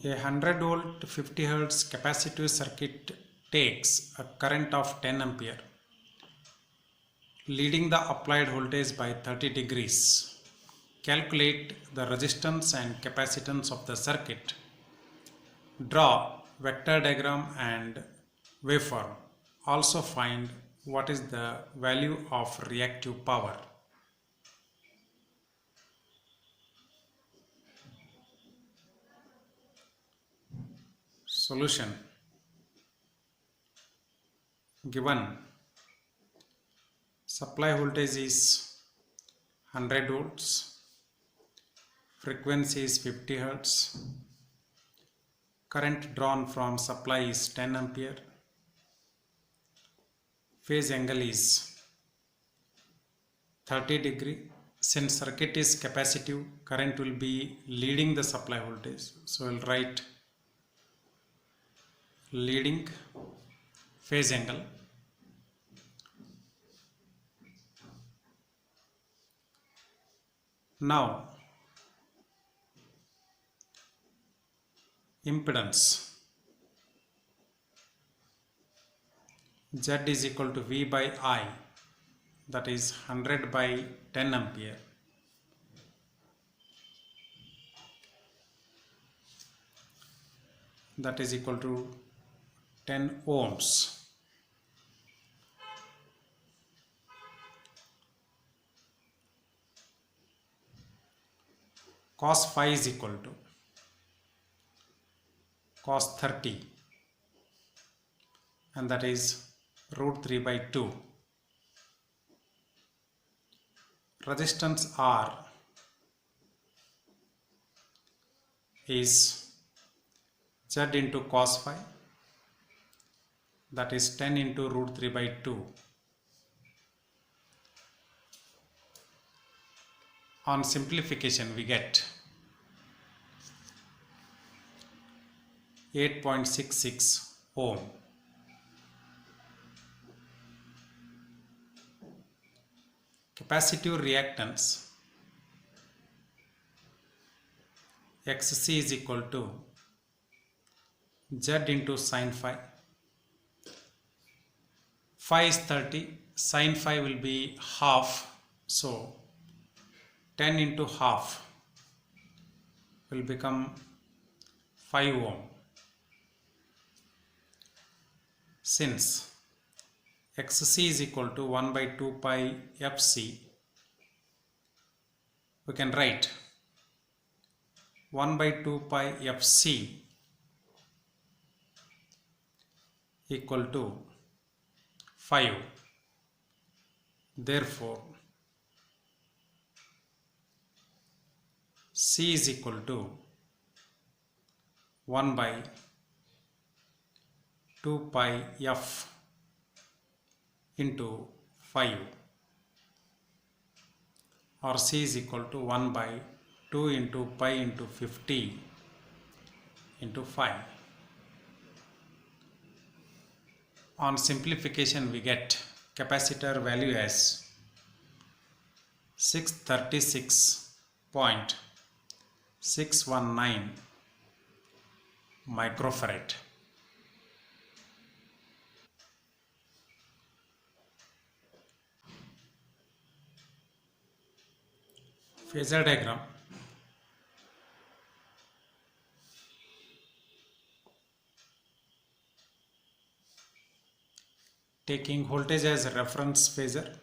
A 100 volt 50 Hz capacitive circuit takes a current of 10 ampere, leading the applied voltage by 30 degrees. Calculate the resistance and capacitance of the circuit. Draw vector diagram and waveform. Also find what is the value of reactive power. Solution. Given supply voltage is 100 volts, frequency is 50 Hz, current drawn from supply is 10 ampere, phase angle is 30 degree. Since circuit is capacitive, current will be leading the supply voltage. So we'll write leading phase angle. Now impedance Z is equal to V by I, that is 100 by 10 ampere. That is equal to 10 ohms. Cos phi is equal to cos 30, and that is root 3 by 2. Resistance R is Z into cos phi, that is 10 into root 3 by 2. On simplification we get 8.66 ohm. Capacitive reactance XC is equal to Z into sin phi. Phi is 30, sin phi will be half, so 10 into half will become 5 ohm. Since XC is equal to 1 by 2 pi FC, we can write 1 by 2 pi FC equal to 5. Therefore, C is equal to 1 by 2 pi F into 5, or C is equal to 1 by 2 into pi into 50 into 5. On simplification we get capacitor value as 636.619 microfarad. Phasor diagram. Taking voltage as a reference phasor,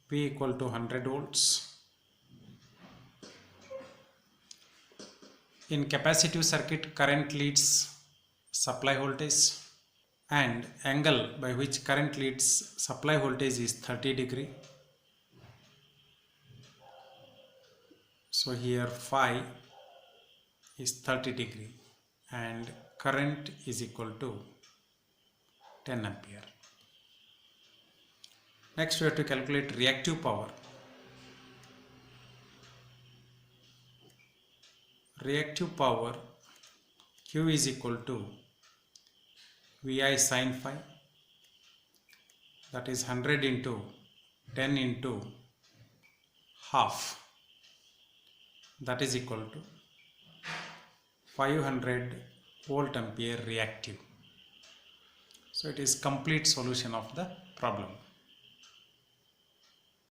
V equal to 100 volts. In capacitive circuit, current leads supply voltage, and angle by which current leads supply voltage is 30 degree. So here phi is 30 degree and current is equal to 10 ampere. Next we have to calculate reactive power. Reactive power Q is equal to Vi sin phi, that is 100 into 10 into half. that is equal to 500 volt ampere reactive. So it is complete solution of the problem.